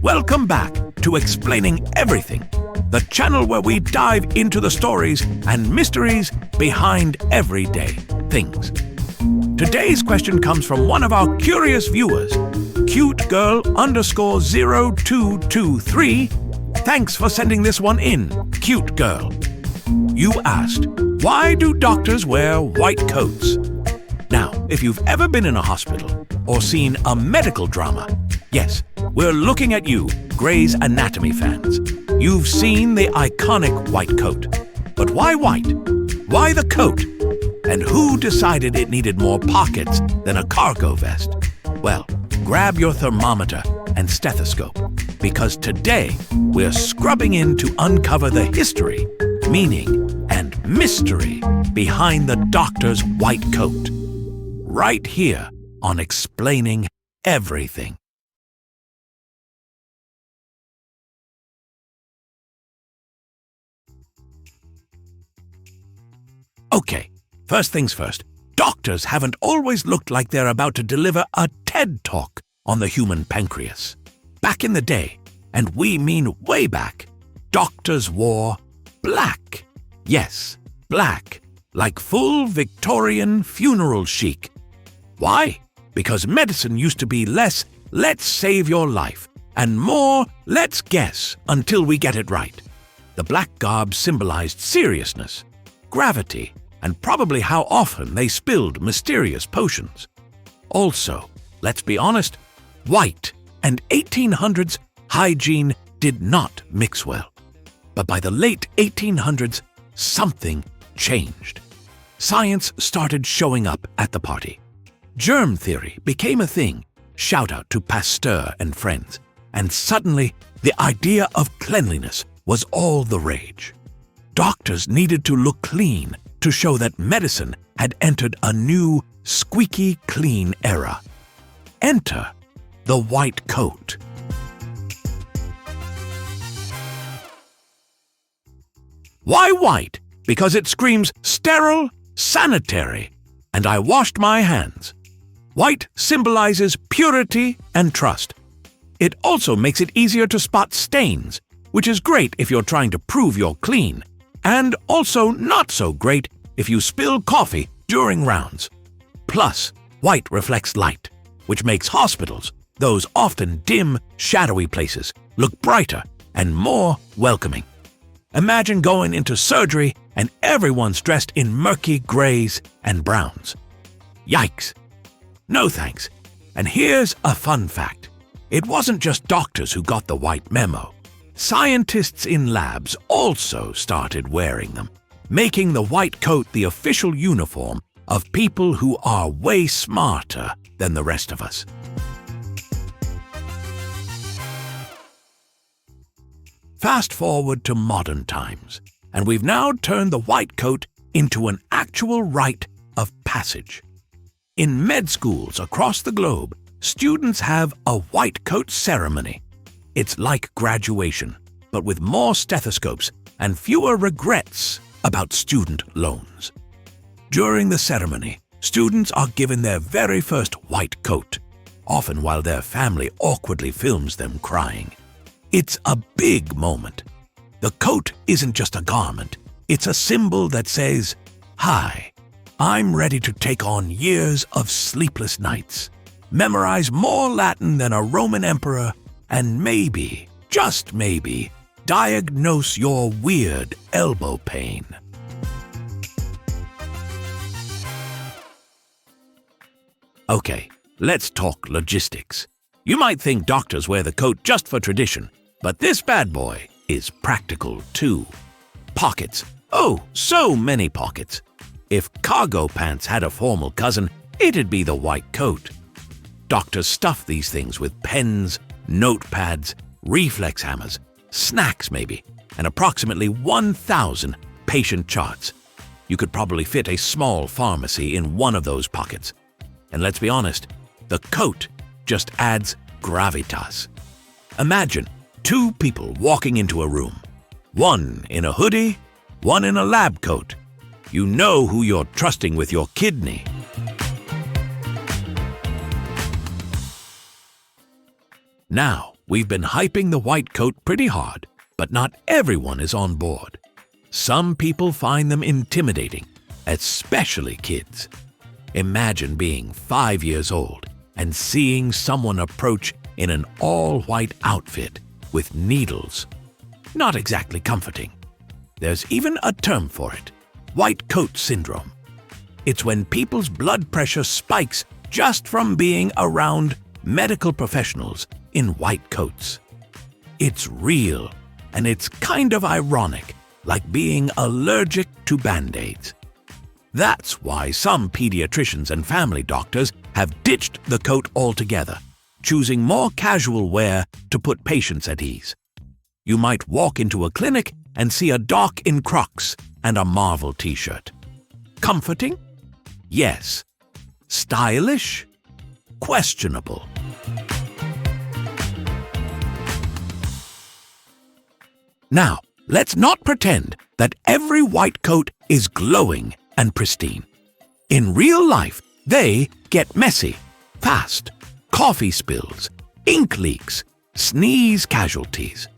Welcome back to Explaining Everything, the channel where we dive into the stories and mysteries behind everyday things. Today's question comes from one of our curious viewers, cutegirl_0223. Thanks for sending this one in, Cute Girl. You asked, why do doctors wear white coats? Now, if you've ever been in a hospital or seen a medical drama, yes, we're looking at you, Grey's Anatomy fans. You've seen the iconic white coat. But why white? Why the coat? And who decided it needed more pockets than a cargo vest? Well, grab your thermometer and stethoscope, because today we're scrubbing in to uncover the history, meaning, and mystery behind the doctor's white coat. Right here on Explaining Everything. Okay, first things first. Doctors haven't always looked like they're about to deliver a TED Talk on the human pancreas. Back in the day, and we mean way back, doctors wore black. Yes, black, like full Victorian funeral chic. Why? Because medicine used to be less, let's save your life, and more, let's guess until we get it right. The black garb symbolized seriousness, gravity, and probably how often they spilled mysterious potions. Also, let's be honest, white and 1800s hygiene did not mix well. But by the late 1800s, something changed. Science started showing up at the party. Germ theory became a thing, shout out to Pasteur and friends, and suddenly the idea of cleanliness was all the rage. Doctors needed to look clean to show that medicine had entered a new, squeaky clean era. Enter the white coat. Why white? Because it screams sterile, sanitary, and I washed my hands. White symbolizes purity and trust. It also makes it easier to spot stains, which is great if you're trying to prove you're clean, and also not so great if you spill coffee during rounds. Plus, white reflects light, which makes hospitals, those often dim, shadowy places, look brighter and more welcoming. Imagine going into surgery and everyone's dressed in murky grays and browns. Yikes! No thanks. And here's a fun fact. It wasn't just doctors who got the white memo. Scientists in labs also started wearing them, making the white coat the official uniform of people who are way smarter than the rest of us. Fast forward to modern times, and we've now turned the white coat into an actual rite of passage. In med schools across the globe, students have a white coat ceremony. It's like graduation, but with more stethoscopes and fewer regrets about student loans. During the ceremony, students are given their very first white coat, often while their family awkwardly films them crying. It's a big moment. The coat isn't just a garment, it's a symbol that says, "Hi, I'm ready to take on years of sleepless nights, memorize more Latin than a Roman emperor, and maybe, just maybe, diagnose your weird elbow pain." Okay, let's talk logistics. You might think doctors wear the coat just for tradition, but this bad boy is practical too. Pockets. Oh, so many pockets. If cargo pants had a formal cousin, it'd be the white coat. Doctors stuff these things with pens, notepads, reflex hammers, snacks maybe, and approximately 1,000 patient charts. You could probably fit a small pharmacy in one of those pockets. And let's be honest, the coat just adds gravitas. Imagine 2 people walking into a room, one in a hoodie, one in a lab coat. You know who you're trusting with your kidney. Now, We've been hyping the white coat pretty hard, but not everyone is on board. Some people find them intimidating, especially kids. Imagine being 5 years old and seeing someone approach in an all-white outfit with needles. Not exactly comforting. There's even a term for it: white coat syndrome. It's when people's blood pressure spikes just from being around medical professionals in white coats. It's real, and it's kind of ironic, like being allergic to Band-Aids. That's why some pediatricians and family doctors have ditched the coat altogether, choosing more casual wear to put patients at ease. You might walk into a clinic and see a doc in Crocs and a Marvel t-shirt. Comforting? Yes. Stylish? Questionable. Now, let's not pretend that every white coat is glowing and pristine. In real life, they get messy, fast, coffee spills, ink leaks, sneeze casualties.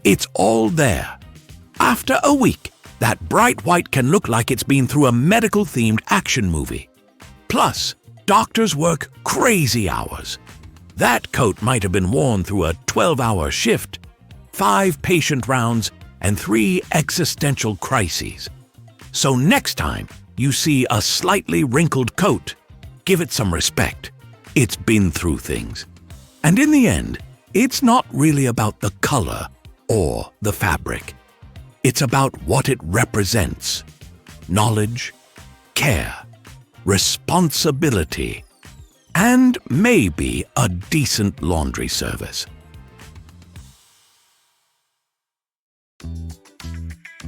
It's all there. After a week, that bright white can look like it's been through a medical-themed action movie. Plus, doctors work crazy hours. That coat might have been worn through a 12-hour shift, 5 patient rounds, and 3 existential crises. So next time you see a slightly wrinkled coat, give it some respect. It's been through things. And in the end, it's not really about the color or the fabric. It's about what it represents: knowledge, care, responsibility, and maybe a decent laundry service.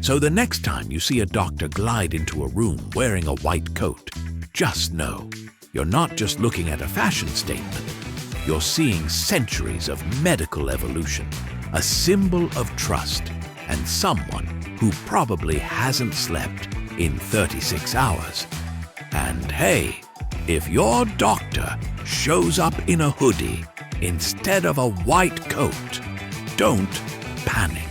So the next time you see a doctor glide into a room wearing a white coat, just know you're not just looking at a fashion statement. You're seeing centuries of medical evolution, a symbol of trust, and someone who probably hasn't slept in 36 hours. And hey, if your doctor shows up in a hoodie instead of a white coat, don't panic.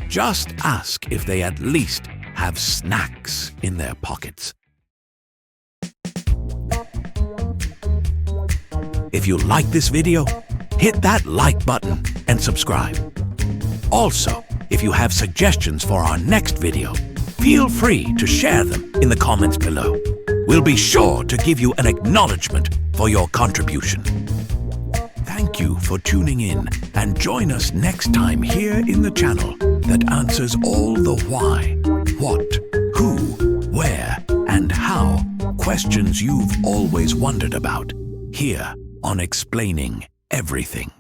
Just ask if they at least have snacks in their pockets. If you like this video, hit that like button and subscribe. Also, if you have suggestions for our next video, feel free to share them in the comments below. We'll be sure to give you an acknowledgement for your contribution. Thank you for tuning in, and join us next time here in the channel that answers all the why, what, who, where, and how questions you've always wondered about, here on Explaining Everything.